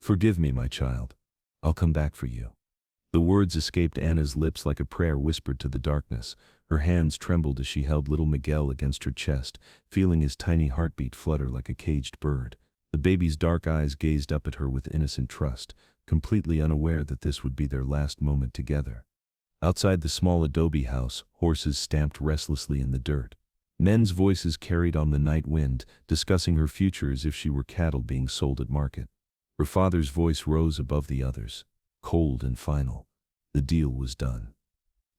Forgive me, my child. I'll come back for you. The words escaped Anna's lips like a prayer whispered to the darkness. Her hands trembled as she held little Miguel against her chest, feeling his tiny heartbeat flutter like a caged bird. The baby's dark eyes gazed up at her with innocent trust, completely unaware that this would be their last moment together. Outside the small adobe house, horses stamped restlessly in the dirt. Men's voices carried on the night wind, discussing her future as if she were cattle being sold at market. Her father's voice rose above the others, cold and final. The deal was done.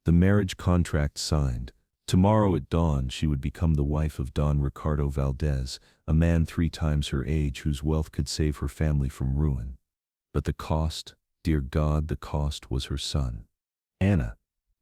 The marriage contract signed. Tomorrow at dawn she would become the wife of Don Ricardo Valdez, a man 3 times her age whose wealth could save her family from ruin. But the cost, dear God, the cost was her son. Anna.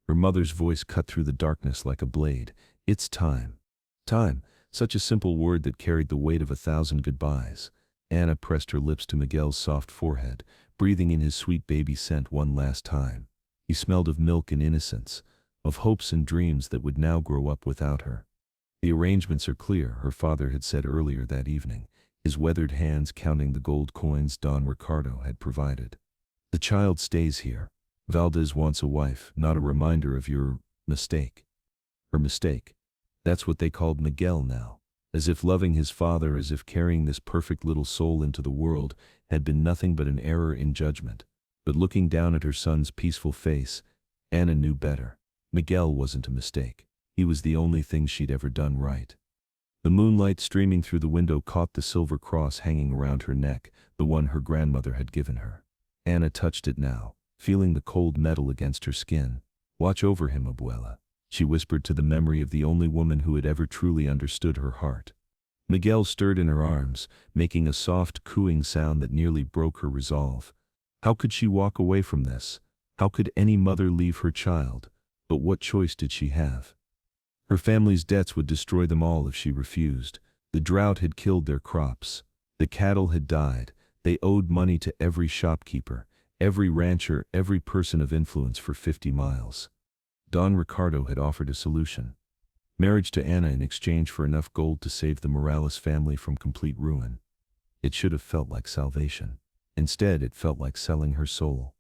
Her mother's voice cut through the darkness like a blade. It's time. Time, such a simple word that carried the weight of 1,000 goodbyes. Anna pressed her lips to Miguel's soft forehead, breathing in his sweet baby scent one last time. He smelled of milk and innocence, of hopes and dreams that would now grow up without her. The arrangements are clear, her father had said earlier that evening, his weathered hands counting the gold coins Don Ricardo had provided. The child stays here. Valdez wants a wife, not a reminder of your mistake. Her mistake. That's what they called Miguel now. As if loving his father, as if carrying this perfect little soul into the world, had been nothing but an error in judgment. But looking down at her son's peaceful face, Anna knew better. Miguel wasn't a mistake. He was the only thing she'd ever done right. The moonlight streaming through the window caught the silver cross hanging around her neck, the one her grandmother had given her. Anna touched it now, feeling the cold metal against her skin. Watch over him, abuela, she whispered to the memory of the only woman who had ever truly understood her heart. Miguel stirred in her arms, making a soft cooing sound that nearly broke her resolve. How could she walk away from this? How could any mother leave her child? But what choice did she have? Her family's debts would destroy them all if she refused. The drought had killed their crops. The cattle had died. They owed money to every shopkeeper, every rancher, every person of influence for 50 miles. Don Ricardo had offered a solution. Marriage to Anna in exchange for enough gold to save the Morales family from complete ruin. It should have felt like salvation. Instead, it felt like selling her soul.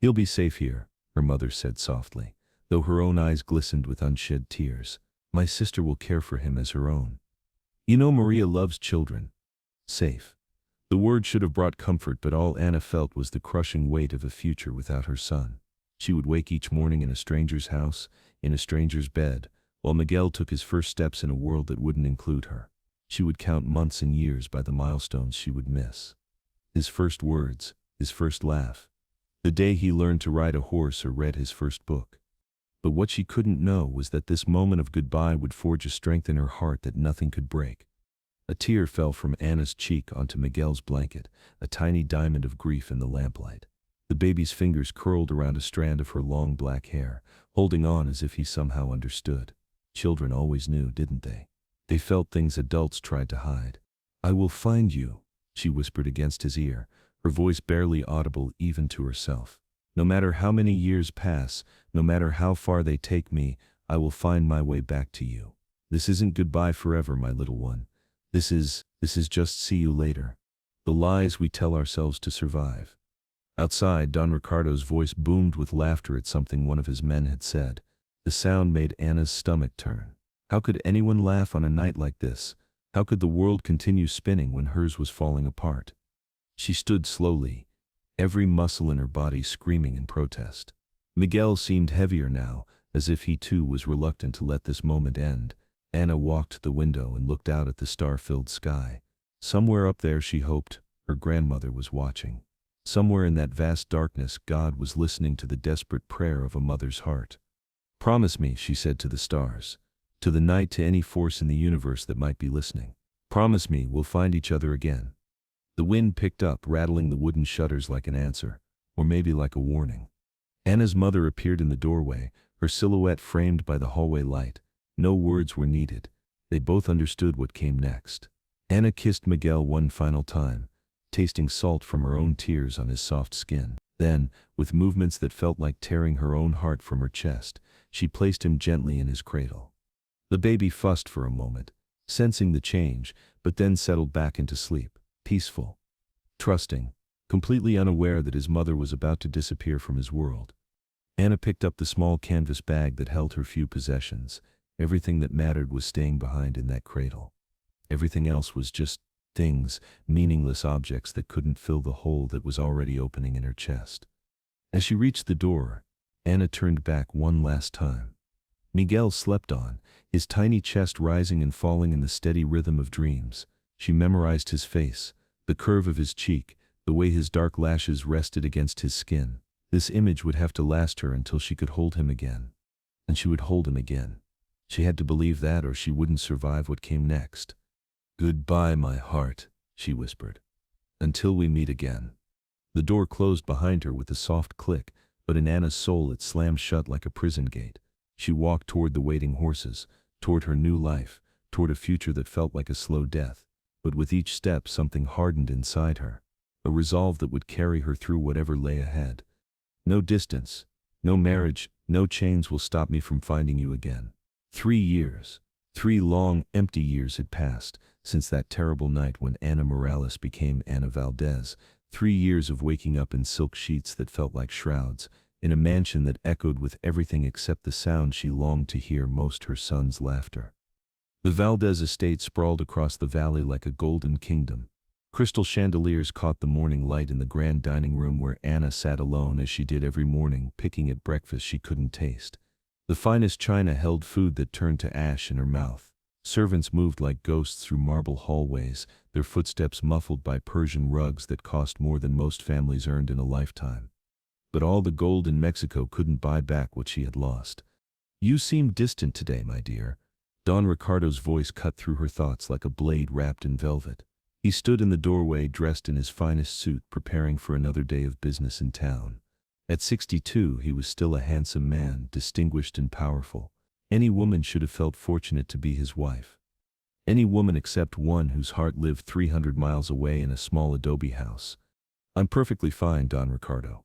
He'll be safe here, her mother said softly, though her own eyes glistened with unshed tears. My sister will care for him as her own. You know Maria loves children. Safe. The word should have brought comfort, but all Anna felt was the crushing weight of a future without her son. She would wake each morning in a stranger's house, in a stranger's bed, while Miguel took his first steps in a world that wouldn't include her. She would count months and years by the milestones she would miss. His first words, his first laugh, the day he learned to ride a horse or read his first book. But what she couldn't know was that this moment of goodbye would forge a strength in her heart that nothing could break. A tear fell from Anna's cheek onto Miguel's blanket, a tiny diamond of grief in the lamplight. The baby's fingers curled around a strand of her long black hair, holding on as if he somehow understood. Children always knew, didn't they? They felt things adults tried to hide. I will find you, she whispered against his ear, her voice barely audible even to herself. No matter how many years pass, no matter how far they take me, I will find my way back to you. This isn't goodbye forever, my little one. This is just see you later. The lies we tell ourselves to survive. Outside, Don Ricardo's voice boomed with laughter at something one of his men had said. The sound made Anna's stomach turn. How could anyone laugh on a night like this? How could the world continue spinning when hers was falling apart? She stood slowly, every muscle in her body screaming in protest. Miguel seemed heavier now, as if he too was reluctant to let this moment end. Anna walked to the window and looked out at the star-filled sky. Somewhere up there, she hoped, her grandmother was watching. Somewhere in that vast darkness, God was listening to the desperate prayer of a mother's heart. Promise me, she said to the stars, to the night, to any force in the universe that might be listening. Promise me we'll find each other again. The wind picked up, rattling the wooden shutters like an answer, or maybe like a warning. Anna's mother appeared in the doorway, her silhouette framed by the hallway light. No words were needed. They both understood what came next. Anna kissed Miguel one final time, tasting salt from her own tears on his soft skin. Then, with movements that felt like tearing her own heart from her chest, she placed him gently in his cradle. The baby fussed for a moment, sensing the change, but then settled back into sleep, peaceful, trusting. completely unaware that his mother was about to disappear from his world. Anna picked up the small canvas bag that held her few possessions. Everything that mattered was staying behind in that cradle. Everything else was just things, meaningless objects that couldn't fill the hole that was already opening in her chest. As she reached the door, Anna turned back one last time. Miguel slept on, his tiny chest rising and falling in the steady rhythm of dreams. She memorized his face, the curve of his cheek, the way his dark lashes rested against his skin. This image would have to last her until she could hold him again. And she would hold him again. She had to believe that or she wouldn't survive what came next. "Goodbye, my heart," she whispered. "Until we meet again." The door closed behind her with a soft click, but in Anna's soul it slammed shut like a prison gate. She walked toward the waiting horses, toward her new life, toward a future that felt like a slow death. But with each step something hardened inside her, a resolve that would carry her through whatever lay ahead. No distance, no marriage, no chains will stop me from finding you again. 3 years, 3 long, empty years had passed since that terrible night when Ana Morales became Ana Valdez. 3 years of waking up in silk sheets that felt like shrouds, in a mansion that echoed with everything except the sound she longed to hear most, her son's laughter. The Valdez estate sprawled across the valley like a golden kingdom. Crystal chandeliers caught the morning light in the grand dining room where Anna sat alone as she did every morning, picking at breakfast she couldn't taste. The finest china held food that turned to ash in her mouth. Servants moved like ghosts through marble hallways, their footsteps muffled by Persian rugs that cost more than most families earned in a lifetime. But all the gold in Mexico couldn't buy back what she had lost. "You seem distant today, my dear." Don Ricardo's voice cut through her thoughts like a blade wrapped in velvet. He stood in the doorway dressed in his finest suit, preparing for another day of business in town. At 62, he was still a handsome man, distinguished and powerful. Any woman should have felt fortunate to be his wife. Any woman except one whose heart lived 300 miles away in a small adobe house. "I'm perfectly fine, Don Ricardo."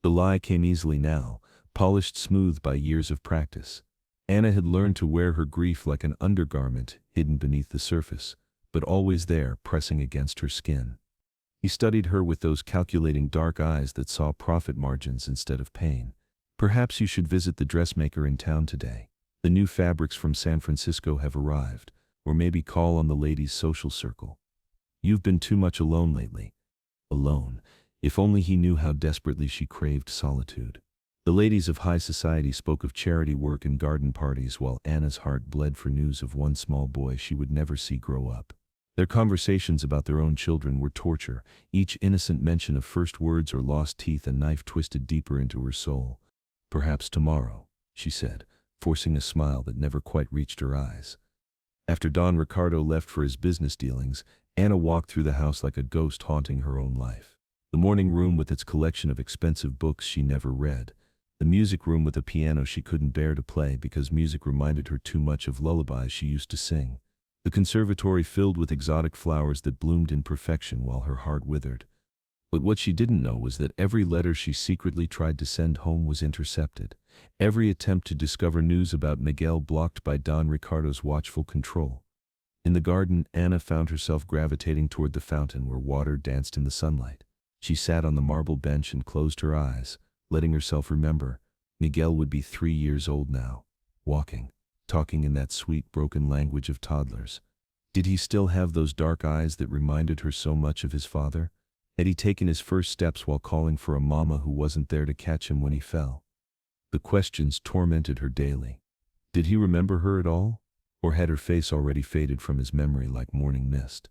The lie came easily now, polished smooth by years of practice. Anna had learned to wear her grief like an undergarment, hidden beneath the surface, but always there, pressing against her skin. He studied her with those calculating dark eyes that saw profit margins instead of pain. "Perhaps you should visit the dressmaker in town today. The new fabrics from San Francisco have arrived, or maybe call on the ladies' social circle. You've been too much alone lately." Alone. If only he knew how desperately she craved solitude. The ladies of high society spoke of charity work and garden parties while Anna's heart bled for news of one small boy she would never see grow up. Their conversations about their own children were torture, each innocent mention of first words or lost teeth a knife twisted deeper into her soul. "Perhaps tomorrow," she said, forcing a smile that never quite reached her eyes. After Don Ricardo left for his business dealings, Anna walked through the house like a ghost haunting her own life. The morning room with its collection of expensive books she never read. The music room with a piano she couldn't bear to play because music reminded her too much of lullabies she used to sing. The conservatory filled with exotic flowers that bloomed in perfection while her heart withered. But what she didn't know was that every letter she secretly tried to send home was intercepted. Every attempt to discover news about Miguel blocked by Don Ricardo's watchful control. In the garden, Anna found herself gravitating toward the fountain where water danced in the sunlight. She sat on the marble bench and closed her eyes, letting herself remember. Miguel would be 3 years old now, walking, talking in that sweet broken language of toddlers. Did he still have those dark eyes that reminded her so much of his father? Had he taken his first steps while calling for a mama who wasn't there to catch him when he fell? The questions tormented her daily. Did he remember her at all? Or had her face already faded from his memory like morning mist?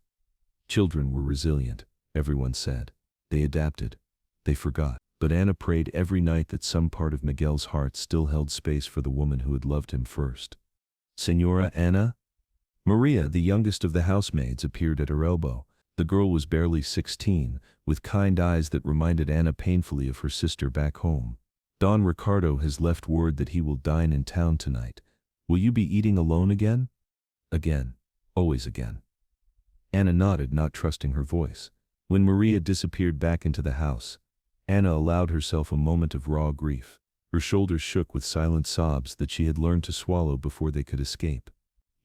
Children were resilient, everyone said. They adapted. They forgot. But Anna prayed every night that some part of Miguel's heart still held space for the woman who had loved him first. "Señora Anna?" Maria, the youngest of the housemaids, appeared at her elbow. The girl was barely 16, with kind eyes that reminded Anna painfully of her sister back home. "Don Ricardo has left word that he will dine in town tonight. Will you be eating alone again?" "Again. Always again." Anna nodded, not trusting her voice. When Maria disappeared back into the house, Anna allowed herself a moment of raw grief. Her shoulders shook with silent sobs that she had learned to swallow before they could escape.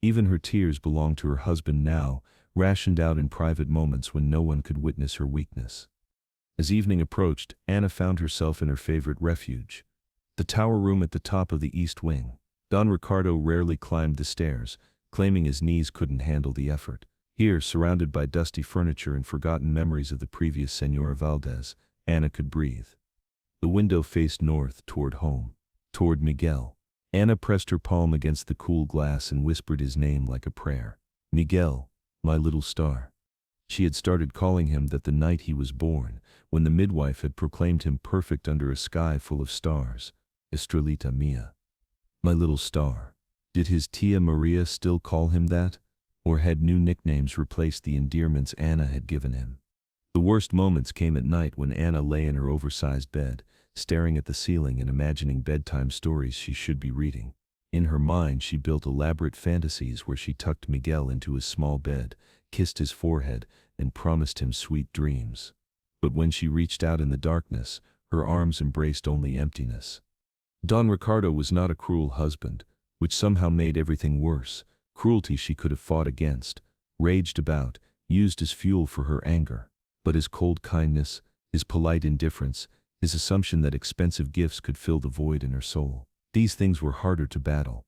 Even her tears belonged to her husband now, rationed out in private moments when no one could witness her weakness. As evening approached, Anna found herself in her favorite refuge, the tower room at the top of the east wing. Don Ricardo rarely climbed the stairs, claiming his knees couldn't handle the effort. Here, surrounded by dusty furniture and forgotten memories of the previous Señora Valdez, Anna could breathe. The window faced north, toward home, toward Miguel. Anna pressed her palm against the cool glass and whispered his name like a prayer. Miguel, my little star. She had started calling him that the night he was born, when the midwife had proclaimed him perfect under a sky full of stars. Estrelita mía. My little star. Did his tia Maria still call him that? Or had new nicknames replaced the endearments Anna had given him? The worst moments came at night when Anna lay in her oversized bed, staring at the ceiling and imagining bedtime stories she should be reading. In her mind she built elaborate fantasies where she tucked Miguel into his small bed, kissed his forehead, and promised him sweet dreams. But when she reached out in the darkness, her arms embraced only emptiness. Don Ricardo was not a cruel husband, which somehow made everything worse. Cruelty she could have fought against, raged about, used as fuel for her anger. But his cold kindness, his polite indifference, his assumption that expensive gifts could fill the void in her soul, these things were harder to battle.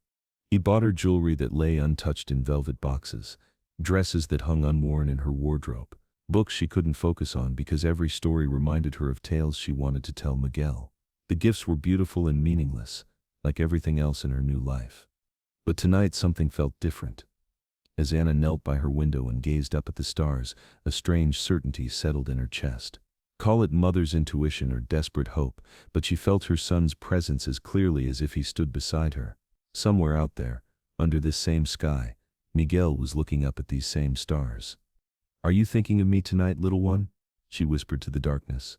He bought her jewelry that lay untouched in velvet boxes, dresses that hung unworn in her wardrobe, books she couldn't focus on because every story reminded her of tales she wanted to tell Miguel. The gifts were beautiful and meaningless, like everything else in her new life. But tonight something felt different. As Anna knelt by her window and gazed up at the stars, a strange certainty settled in her chest. Call it mother's intuition or desperate hope, but she felt her son's presence as clearly as if he stood beside her. Somewhere out there, under this same sky, Miguel was looking up at these same stars. Are you thinking of me tonight, little one? She whispered to the darkness.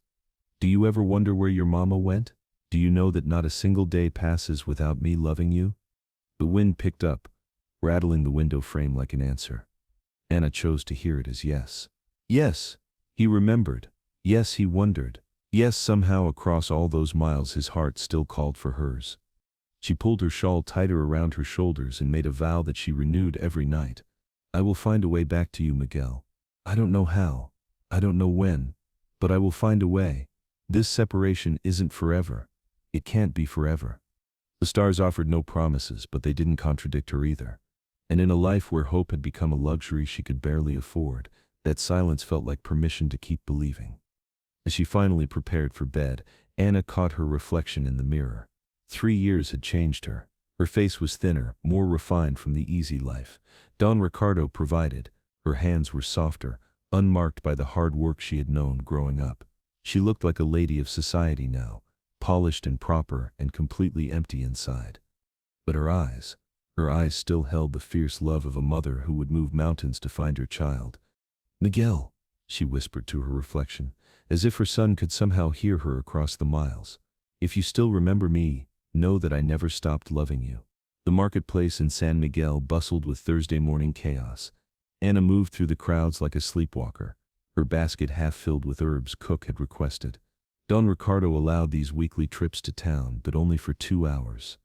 Do you ever wonder where your mama went? Do you know that not a single day passes without me loving you? The wind picked up, rattling the window frame like an answer. Anna chose to hear it as yes. Yes, he remembered. Yes, he wondered. Yes, somehow across all those miles his heart still called for hers. She pulled her shawl tighter around her shoulders and made a vow that she renewed every night. I will find a way back to you, Miguel. I don't know how. I don't know when. But I will find a way. This separation isn't forever. It can't be forever. The stars offered no promises, but they didn't contradict her either. And in a life where hope had become a luxury she could barely afford, that silence felt like permission to keep believing. As she finally prepared for bed, Anna caught her reflection in the mirror. 3 years had changed her. Her face was thinner, more refined from the easy life Don Ricardo provided. Her hands were softer, unmarked by the hard work she had known growing up. She looked like a lady of society now, polished and proper and completely empty inside. But her eyes still held the fierce love of a mother who would move mountains to find her child. Miguel, she whispered to her reflection, as if her son could somehow hear her across the miles. If you still remember me, know that I never stopped loving you. The marketplace in San Miguel bustled with Thursday morning chaos. Anna moved through the crowds like a sleepwalker, her basket half filled with herbs Cook had requested. Don Ricardo allowed these weekly trips to town, but only for 2 hours.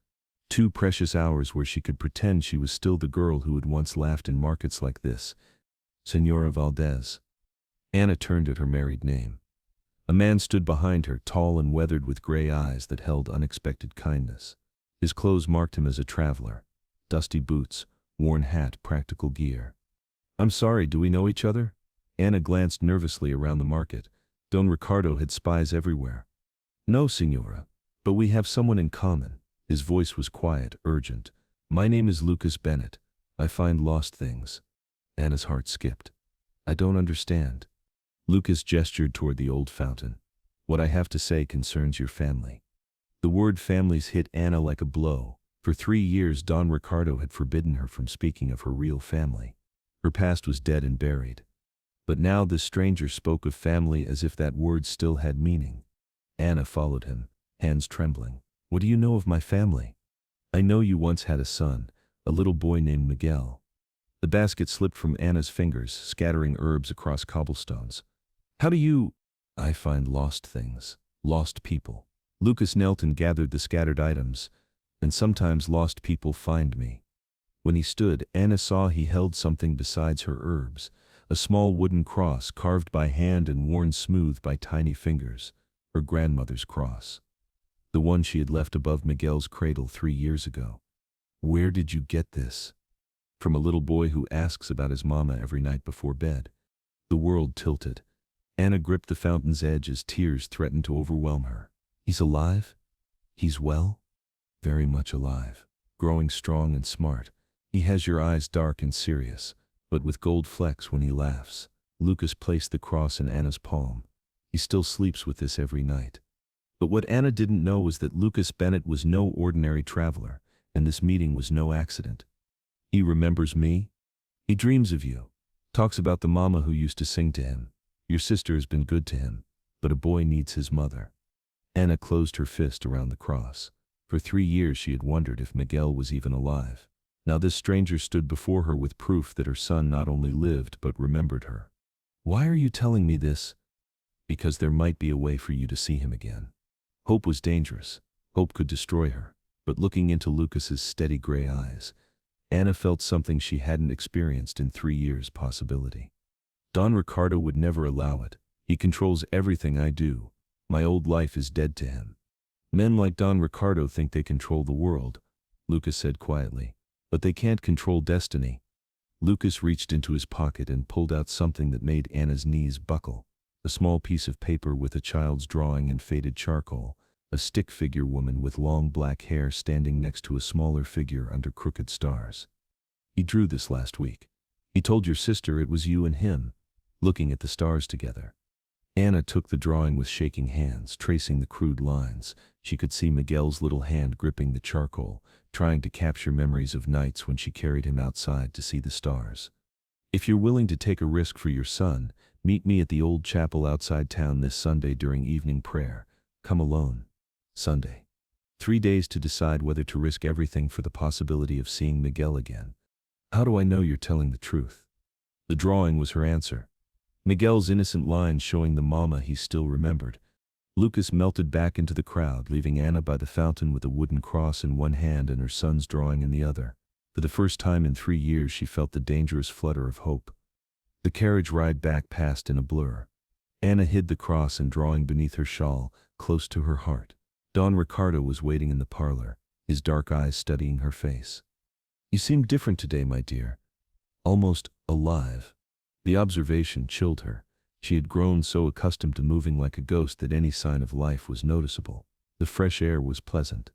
2 precious hours where she could pretend she was still the girl who had once laughed in markets like this. Señora Valdez. Anna turned at her married name. A man stood behind her, tall and weathered with gray eyes that held unexpected kindness. His clothes marked him as a traveler. Dusty boots, worn hat, practical gear. I'm sorry, do we know each other? Anna glanced nervously around the market. Don Ricardo had spies everywhere. No, Señora, but we have someone in common. His voice was quiet, urgent. My name is Lucas Bennett. I find lost things. Anna's heart skipped. I don't understand. Lucas gestured toward the old fountain. What I have to say concerns your family. The word families hit Anna like a blow. For 3 years Don Ricardo had forbidden her from speaking of her real family. Her past was dead and buried. But now this stranger spoke of family as if that word still had meaning. Anna followed him, hands trembling. What do you know of my family? I know you once had a son, a little boy named Miguel. The basket slipped from Anna's fingers, scattering herbs across cobblestones. How do you? I find lost things, lost people. Lucas knelt and gathered the scattered items, and sometimes lost people find me. When he stood, Anna saw he held something besides her herbs, A small wooden cross carved by hand and worn smooth by tiny fingers. Her grandmother's cross. The one she had left above Miguel's cradle 3 years ago. Where did you get this? From a little boy who asks about his mama every night before bed. The world tilted. Anna gripped the fountain's edge as tears threatened to overwhelm her. He's alive? He's well? Very much alive. Growing strong and smart. He has your eyes dark and serious, but with gold flecks when he laughs. Lucas placed the cross in Anna's palm. He still sleeps with this every night. But what Anna didn't know was that Lucas Bennett was no ordinary traveler, and this meeting was no accident. He remembers me. He dreams of you. Talks about the mama who used to sing to him. Your sister has been good to him, but a boy needs his mother. Anna closed her fist around the cross. For 3 years she had wondered if Miguel was even alive. Now this stranger stood before her with proof that her son not only lived but remembered her. Why are you telling me this? Because there might be a way for you to see him again. Hope was dangerous. Hope could destroy her. But looking into Lucas's steady gray eyes, Anna felt something she hadn't experienced in 3 years: possibility. Don Ricardo would never allow it. He controls everything I do. My old life is dead to him. Men like Don Ricardo think they control the world, Lucas said quietly. But they can't control destiny. Lucas reached into his pocket and pulled out something that made Anna's knees buckle. A small piece of paper with a child's drawing in faded charcoal. A stick figure woman with long black hair standing next to a smaller figure under crooked stars. He drew this last week. He told your sister it was you and him, looking at the stars together. Anna took the drawing with shaking hands, tracing the crude lines. She could see Miguel's little hand gripping the charcoal, trying to capture memories of nights when she carried him outside to see the stars. If you're willing to take a risk for your son, meet me at the old chapel outside town this Sunday during evening prayer. Come alone. Sunday. 3 days to decide whether to risk everything for the possibility of seeing Miguel again. How do I know you're telling the truth? The drawing was her answer. Miguel's innocent lines showing the mama he still remembered. Lucas melted back into the crowd, leaving Anna by the fountain with a wooden cross in one hand and her son's drawing in the other. For the first time in 3 years she felt the dangerous flutter of hope. The carriage ride back passed in a blur. Anna hid the cross and drawing beneath her shawl, close to her heart. Don Ricardo was waiting in the parlor, his dark eyes studying her face. You seem different today, my dear. Almost alive. The observation chilled her. She had grown so accustomed to moving like a ghost that any sign of life was noticeable. The fresh air was pleasant.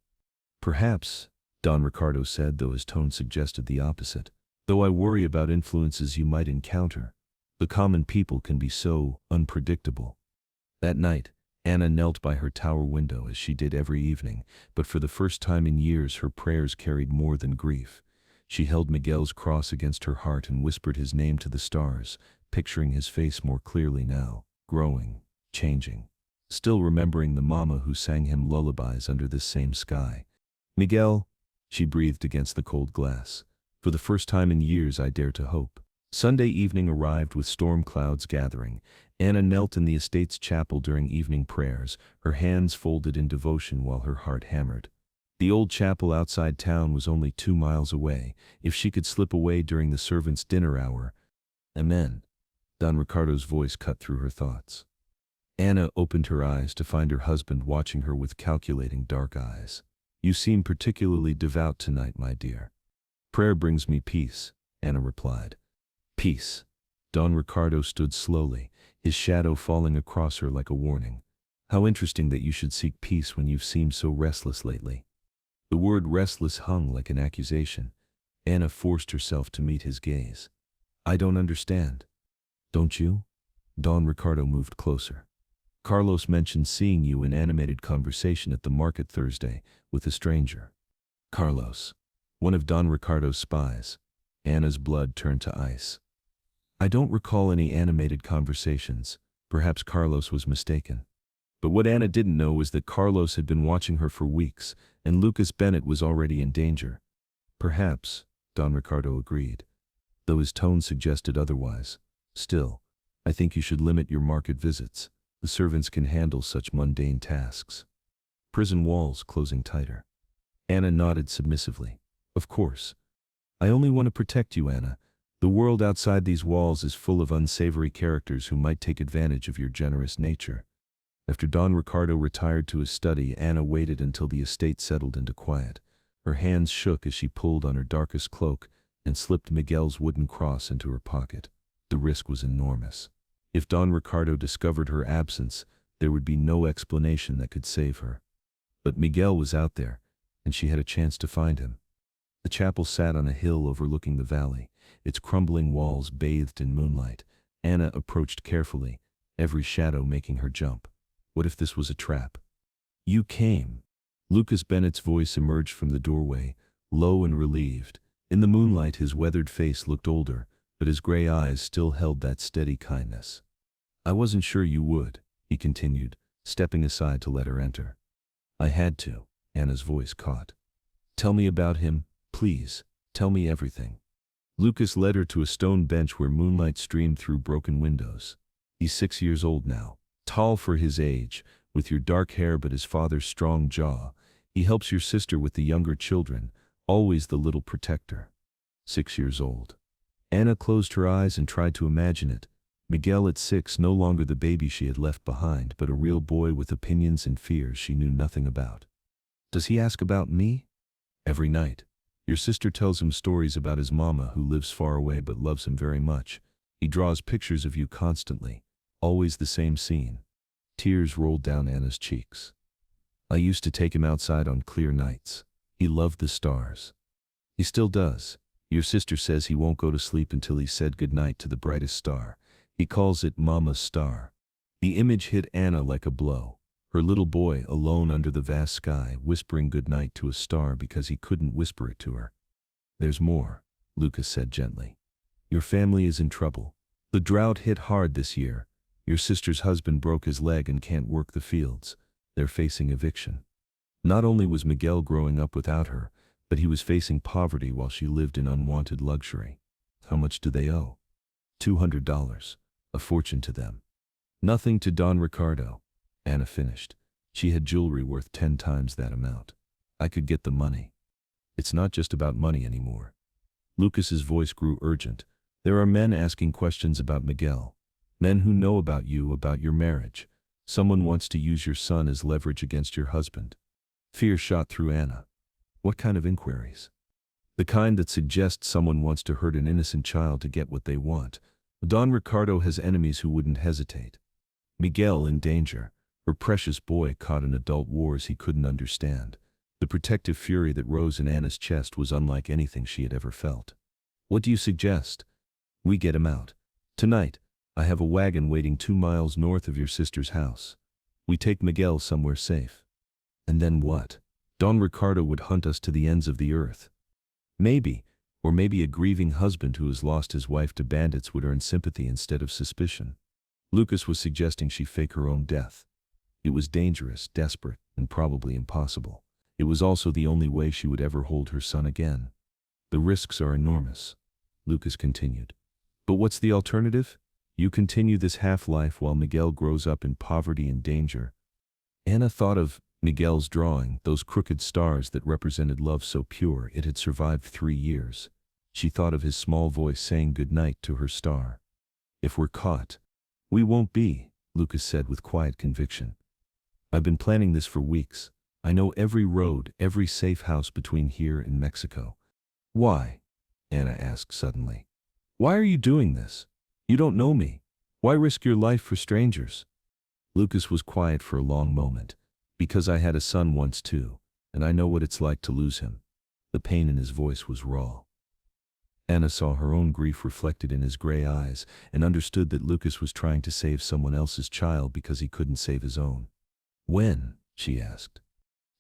Perhaps, Don Ricardo said, though his tone suggested the opposite. Though I worry about influences you might encounter. The common people can be so unpredictable. That night, Anna knelt by her tower window as she did every evening, but for the first time in years her prayers carried more than grief. She held Miguel's cross against her heart and whispered his name to the stars, picturing his face more clearly now, growing, changing. Still remembering the mama who sang him lullabies under this same sky. Miguel, she breathed against the cold glass. For the first time in years I dare to hope. Sunday evening arrived with storm clouds gathering. Anna knelt in the estate's chapel during evening prayers, her hands folded in devotion while her heart hammered. The old chapel outside town was only 2 miles away. If she could slip away during the servants' dinner hour. Amen. Don Ricardo's voice cut through her thoughts. Anna opened her eyes to find her husband watching her with calculating dark eyes. You seem particularly devout tonight, my dear. Prayer brings me peace, Anna replied. Peace. Don Ricardo stood slowly, his shadow falling across her like a warning. How interesting that you should seek peace when you've seemed so restless lately. The word restless hung like an accusation. Anna forced herself to meet his gaze. I don't understand. Don't you? Don Ricardo moved closer. Carlos mentioned seeing you in animated conversation at the market Thursday with a stranger. Carlos. One of Don Ricardo's spies. Anna's blood turned to ice. I don't recall any animated conversations. Perhaps Carlos was mistaken. But what Anna didn't know was that Carlos had been watching her for weeks, and Lucas Bennett was already in danger. Perhaps, Don Ricardo agreed, though his tone suggested otherwise. Still, I think you should limit your market visits. The servants can handle such mundane tasks. Prison walls closing tighter. Anna nodded submissively. Of course. I only want to protect you, Anna. The world outside these walls is full of unsavory characters who might take advantage of your generous nature. After Don Ricardo retired to his study, Anna waited until the estate settled into quiet. Her hands shook as she pulled on her darkest cloak and slipped Miguel's wooden cross into her pocket. The risk was enormous. If Don Ricardo discovered her absence, there would be no explanation that could save her. But Miguel was out there, and she had a chance to find him. The chapel sat on a hill overlooking the valley, its crumbling walls bathed in moonlight. Anna approached carefully, every shadow making her jump. What if this was a trap? "You came." Lucas Bennett's voice emerged from the doorway, low and relieved. In the moonlight, his weathered face looked older, but his gray eyes still held that steady kindness. "I wasn't sure you would," he continued, stepping aside to let her enter. "I had to," Anna's voice caught. "Tell me about him, please. Tell me everything." Lucas led her to a stone bench where moonlight streamed through broken windows. "He's 6 years old now, tall for his age, with your dark hair but his father's strong jaw. He helps your sister with the younger children, always the little protector." 6 years old. Anna closed her eyes and tried to imagine it. Miguel at 6, no longer the baby she had left behind, but a real boy with opinions and fears she knew nothing about. "Does he ask about me?" "Every night. Your sister tells him stories about his mama who lives far away but loves him very much. He draws pictures of you constantly, always the same scene." Tears rolled down Anna's cheeks. "I used to take him outside on clear nights. He loved the stars." "He still does. Your sister says he won't go to sleep until he said goodnight to the brightest star. He calls it Mama's star." The image hit Anna like a blow. Her little boy alone under the vast sky, whispering goodnight to a star because he couldn't whisper it to her. "There's more," Lucas said gently. "Your family is in trouble. The drought hit hard this year. Your sister's husband broke his leg and can't work the fields. They're facing eviction." Not only was Miguel growing up without her, but he was facing poverty while she lived in unwanted luxury. How much do they owe? $200. A fortune to them. Nothing to Don Ricardo. Anna finished. She had jewelry worth 10 times that amount. "I could get the money." "It's not just about money anymore." Lucas's voice grew urgent. "There are men asking questions about Miguel. Men who know about you, about your marriage. Someone wants to use your son as leverage against your husband." Fear shot through Anna. "What kind of inquiries?" "The kind that suggests someone wants to hurt an innocent child to get what they want. Don Ricardo has enemies who wouldn't hesitate. Miguel in danger, her precious boy caught in adult wars he couldn't understand." The protective fury that rose in Anna's chest was unlike anything she had ever felt. "What do you suggest?" "We get him out. Tonight, I have a wagon waiting 2 miles north of your sister's house. We take Miguel somewhere safe." "And then what?" "Don Ricardo would hunt us to the ends of the earth. Maybe, or maybe a grieving husband who has lost his wife to bandits would earn sympathy instead of suspicion." Lucas was suggesting she fake her own death. It was dangerous, desperate, and probably impossible. It was also the only way she would ever hold her son again. "The risks are enormous," Lucas continued. "But what's the alternative? You continue this half-life while Miguel grows up in poverty and danger." Anna thought of Miguel's drawing, those crooked stars that represented love so pure it had survived 3 years. She thought of his small voice saying goodnight to her star. "If we're caught." "We won't be," Lucas said with quiet conviction. "I've been planning this for weeks. I know every road, every safe house between here and Mexico." "Why?" Anna asked suddenly. "Why are you doing this? You don't know me. Why risk your life for strangers?" Lucas was quiet for a long moment. "Because I had a son once too, and I know what it's like to lose him." The pain in his voice was raw. Anna saw her own grief reflected in his gray eyes and understood that Lucas was trying to save someone else's child because he couldn't save his own. "When?" she asked.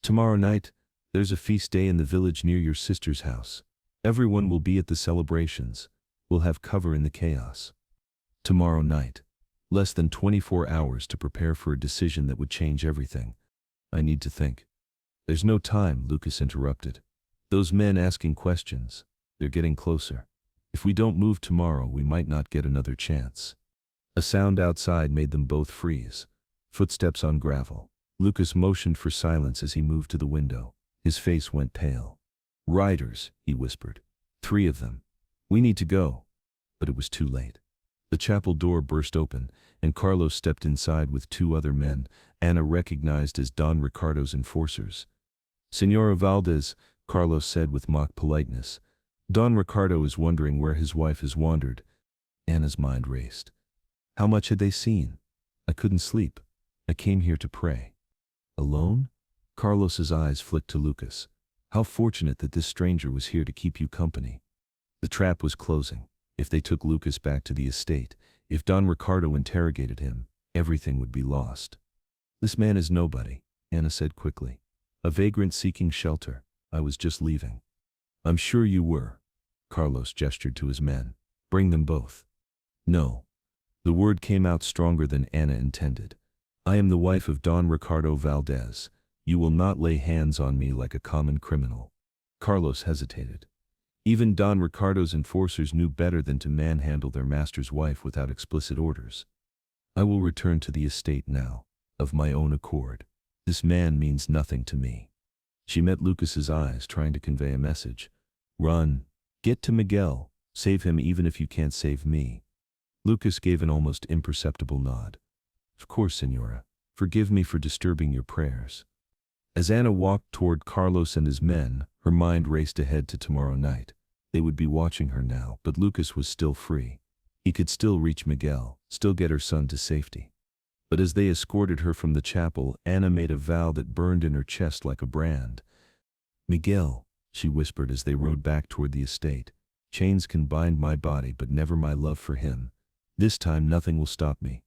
"Tomorrow night. There's a feast day in the village near your sister's house. Everyone will be at the celebrations. We'll have cover in the chaos." Tomorrow night. Less than 24 hours to prepare for a decision that would change everything. "I need to think." "There's no time," Lucas interrupted. "Those men asking questions, they're getting closer. If we don't move tomorrow, we might not get another chance." A sound outside made them both freeze. Footsteps on gravel. Lucas motioned for silence as he moved to the window. His face went pale. "Riders," he whispered. 3 of them. "We need to go." but it was too late. The chapel door burst open, and Carlos stepped inside with two other men, Ana recognized as Don Ricardo's enforcers. "Señora Valdez," Carlos said with mock politeness. "Don Ricardo is wondering where his wife has wandered." Ana's mind raced. How much had they seen? "I couldn't sleep. I came here to pray." "Alone?" Carlos's eyes flicked to Lucas. "How fortunate that this stranger was here to keep you company." The trap was closing. If they took Lucas back to the estate, if Don Ricardo interrogated him, everything would be lost. "This man is nobody," Ana said quickly. "A vagrant seeking shelter. I was just leaving." "I'm sure you were." Carlos gestured to his men. "Bring them both." "No." The word came out stronger than Ana intended. "I am the wife of Don Ricardo Valdez. You will not lay hands on me like a common criminal." Carlos hesitated. Even Don Ricardo's enforcers knew better than to manhandle their master's wife without explicit orders. "I will return to the estate now, of my own accord. This man means nothing to me." She met Lucas's eyes, trying to convey a message. "Run. Get to Miguel. Save him even if you can't save me." Lucas gave an almost imperceptible nod. "Of course, Señora. Forgive me for disturbing your prayers." As Ana walked toward Carlos and his men, her mind raced ahead to tomorrow night. They would be watching her now, but Lucas was still free. He could still reach Miguel, still get her son to safety. But as they escorted her from the chapel, Ana made a vow that burned in her chest like a brand. "Miguel," she whispered as they rode back toward the estate, "chains can bind my body but never my love for him. This time nothing will stop me."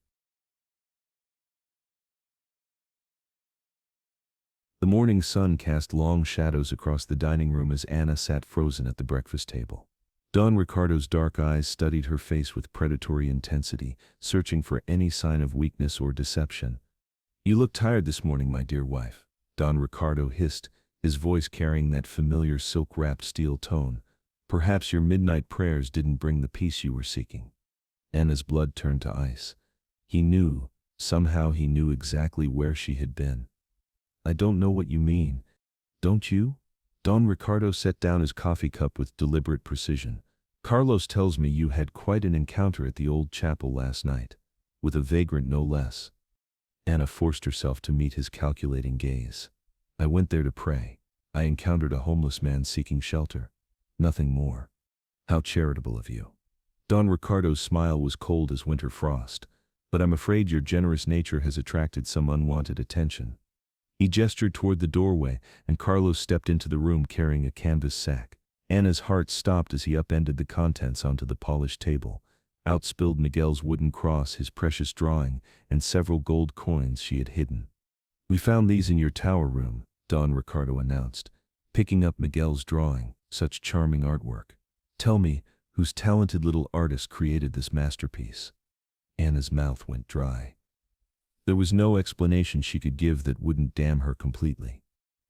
The morning sun cast long shadows across the dining room as Ana sat frozen at the breakfast table. Don Ricardo's dark eyes studied her face with predatory intensity, searching for any sign of weakness or deception. "You look tired this morning, my dear wife," Don Ricardo hissed, his voice carrying that familiar silk-wrapped steel tone. "Perhaps your midnight prayers didn't bring the peace you were seeking." Ana's blood turned to ice. He knew, somehow he knew exactly where she had been. "I don't know what you mean." "Don't you?" Don Ricardo set down his coffee cup with deliberate precision. "Carlos tells me you had quite an encounter at the old chapel last night. With a vagrant no less." Ana forced herself to meet his calculating gaze. "I went there to pray. I encountered a homeless man seeking shelter. Nothing more." "How charitable of you." Don Ricardo's smile was cold as winter frost. "But I'm afraid your generous nature has attracted some unwanted attention." He gestured toward the doorway, and Carlos stepped into the room carrying a canvas sack. Ana's heart stopped as he upended the contents onto the polished table. Out spilled Miguel's wooden cross, his precious drawing, and several gold coins she had hidden. "We found these in your tower room," Don Ricardo announced, picking up Miguel's drawing. "Such charming artwork. Tell me, whose talented little artist created this masterpiece?" Ana's mouth went dry. There was no explanation she could give that wouldn't damn her completely.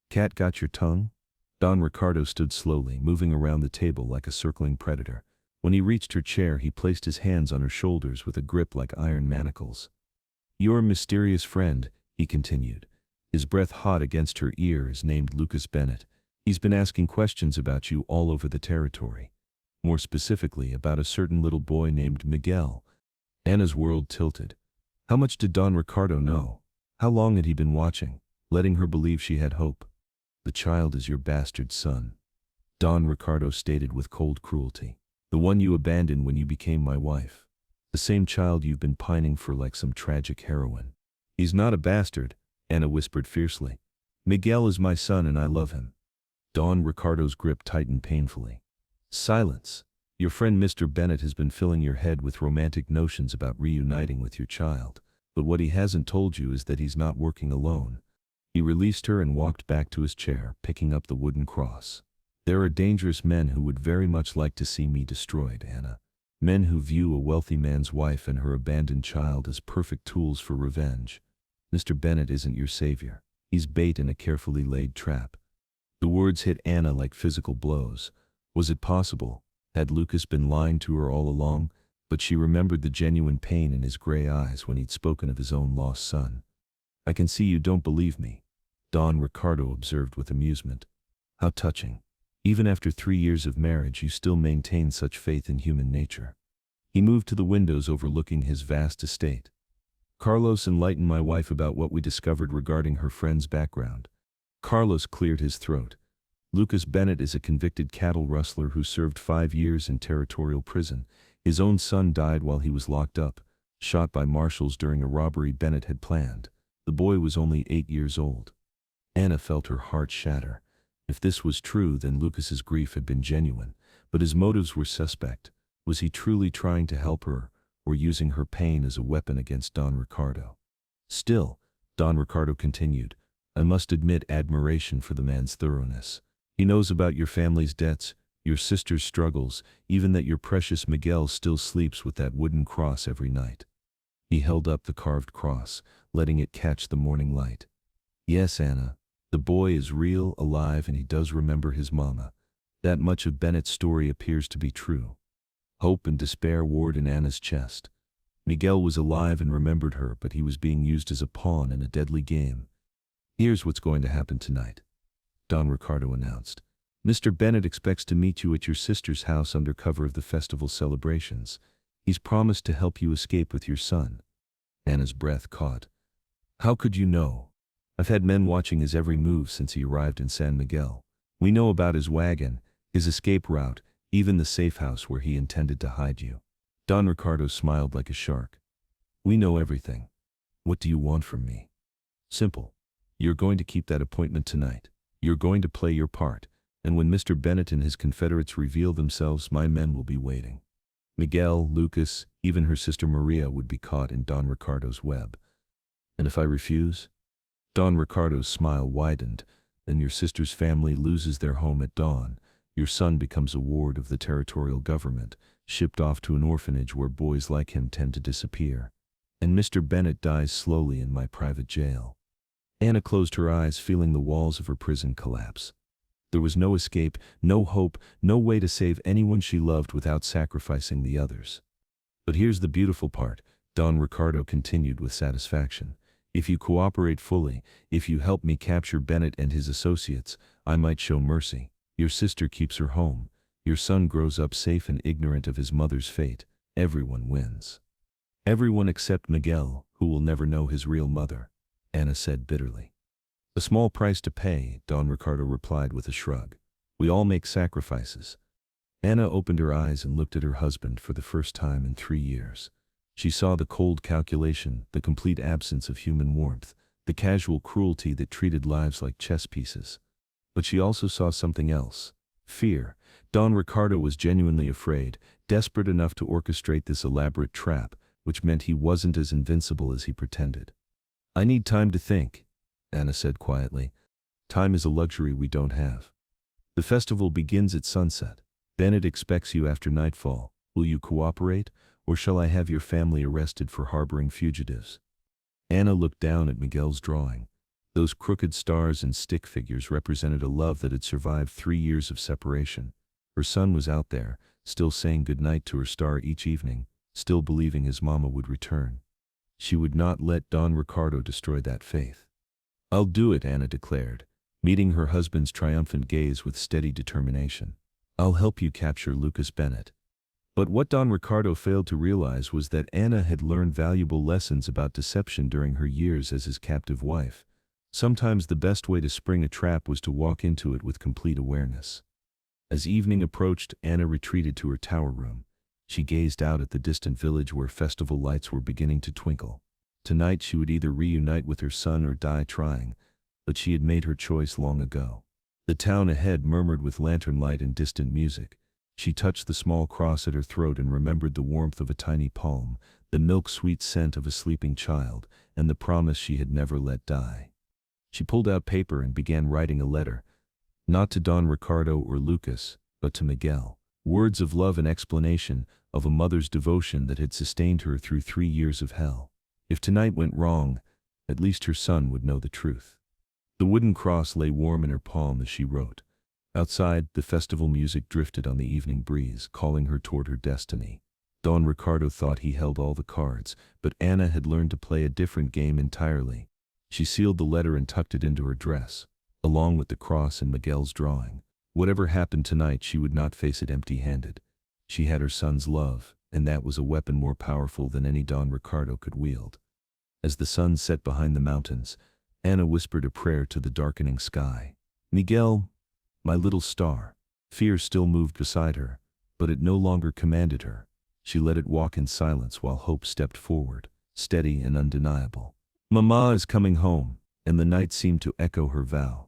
"Cat got your tongue?" Don Ricardo stood slowly, moving around the table like a circling predator. When he reached her chair, he placed his hands on her shoulders with a grip like iron manacles. "Your mysterious friend," he continued, his breath hot against her ear, is named Lucas Bennett. "He's been asking questions about you all over the territory. More specifically, about a certain little boy named Miguel." Ana's world tilted. How much did Don Ricardo know? How long had he been watching, letting her believe she had hope? "The child is your bastard son," Don Ricardo stated with cold cruelty. "The one you abandoned when you became my wife. The same child you've been pining for like some tragic heroine." "He's not a bastard," Ana whispered fiercely. "Miguel is my son and I love him." Don Ricardo's grip tightened painfully. "Silence. Your friend Mr. Bennett has been filling your head with romantic notions about reuniting with your child. But what he hasn't told you is that he's not working alone." He released her and walked back to his chair, picking up the wooden cross. "There are dangerous men who would very much like to see me destroyed, Ana. Men who view a wealthy man's wife and her abandoned child as perfect tools for revenge. Mr. Bennett isn't your savior. He's bait in a carefully laid trap." The words hit Ana like physical blows. Was it possible? Had Lucas been lying to her all along? But she remembered the genuine pain in his gray eyes when he'd spoken of his own lost son. "I can see you don't believe me," Don Ricardo observed with amusement. "How touching. Even after 3 years of marriage you still maintain such faith in human nature." He moved to the windows overlooking his vast estate. Carlos enlightened my wife about what we discovered regarding her friend's background. Carlos cleared his throat. Lucas Bennett is a convicted cattle rustler who served 5 years in territorial prison. His own son died while he was locked up, shot by marshals during a robbery Bennett had planned. The boy was only 8 years old. Anna felt her heart shatter. If this was true, then Lucas's grief had been genuine, but his motives were suspect. Was he truly trying to help her, or using her pain as a weapon against Don Ricardo? Still, Don Ricardo continued, I must admit admiration for the man's thoroughness. He knows about your family's debts, your sister's struggles, even that your precious Miguel still sleeps with that wooden cross every night. He held up the carved cross, letting it catch the morning light. Yes, Anna, the boy is real, alive, and he does remember his mama. That much of Bennett's story appears to be true. Hope and despair warred in Anna's chest. Miguel was alive and remembered her, but he was being used as a pawn in a deadly game. Here's what's going to happen tonight, Don Ricardo announced. Mr. Bennett expects to meet you at your sister's house under cover of the festival celebrations. He's promised to help you escape with your son. Anna's breath caught. How could you know? I've had men watching his every move since he arrived in San Miguel. We know about his wagon, his escape route, even the safe house where he intended to hide you. Don Ricardo smiled like a shark. We know everything. What do you want from me? Simple. You're going to keep that appointment tonight. You're going to play your part, and when Mr. Bennett and his confederates reveal themselves, my men will be waiting. Miguel, Lucas, even her sister Maria would be caught in Don Ricardo's web. And if I refuse? Don Ricardo's smile widened. Then your sister's family loses their home at dawn. Your son becomes a ward of the territorial government, shipped off to an orphanage where boys like him tend to disappear. And Mr. Bennett dies slowly in my private jail. Anna closed her eyes, feeling the walls of her prison collapse. There was no escape, no hope, no way to save anyone she loved without sacrificing the others. But here's the beautiful part, Don Ricardo continued with satisfaction. If you cooperate fully, if you help me capture Bennett and his associates, I might show mercy. Your sister keeps her home. Your son grows up safe and ignorant of his mother's fate. Everyone wins. Everyone except Miguel, who will never know his real mother, Anna said bitterly. A small price to pay, Don Ricardo replied with a shrug. We all make sacrifices. Anna opened her eyes and looked at her husband for the first time in 3 years. She saw the cold calculation, the complete absence of human warmth, the casual cruelty that treated lives like chess pieces. But she also saw something else. Fear. Don Ricardo was genuinely afraid, desperate enough to orchestrate this elaborate trap, which meant he wasn't as invincible as he pretended. I need time to think, Anna said quietly. Time is a luxury we don't have. The festival begins at sunset. Bennett expects you after nightfall. Will you cooperate, or shall I have your family arrested for harboring fugitives? Anna looked down at Miguel's drawing. Those crooked stars and stick figures represented a love that had survived 3 years of separation. Her son was out there, still saying goodnight to her star each evening, still believing his mama would return. She would not let Don Ricardo destroy that faith. I'll do it, Anna declared, meeting her husband's triumphant gaze with steady determination. I'll help you capture Lucas Bennett. But what Don Ricardo failed to realize was that Anna had learned valuable lessons about deception during her years as his captive wife. Sometimes the best way to spring a trap was to walk into it with complete awareness. As evening approached, Anna retreated to her tower room. She gazed out at the distant village where festival lights were beginning to twinkle. Tonight she would either reunite with her son or die trying, but she had made her choice long ago. The town ahead murmured with lantern light and distant music. She touched the small cross at her throat and remembered the warmth of a tiny palm, the milk-sweet scent of a sleeping child, and the promise she had never let die. She pulled out paper and began writing a letter, not to Don Ricardo or Lucas, but to Miguel. Words of love and explanation, of a mother's devotion that had sustained her through 3 years of hell. If tonight went wrong, at least her son would know the truth. The wooden cross lay warm in her palm as she wrote. Outside, the festival music drifted on the evening breeze, calling her toward her destiny. Don Ricardo thought he held all the cards, but Anna had learned to play a different game entirely. She sealed the letter and tucked it into her dress, along with the cross and Miguel's drawing. Whatever happened tonight, she would not face it empty-handed. She had her son's love, and that was a weapon more powerful than any Don Ricardo could wield. As the sun set behind the mountains, Anna whispered a prayer to the darkening sky. Miguel, my little star. Fear still moved beside her, but it no longer commanded her. She let it walk in silence while hope stepped forward, steady and undeniable. Mama is coming home, and the night seemed to echo her vow.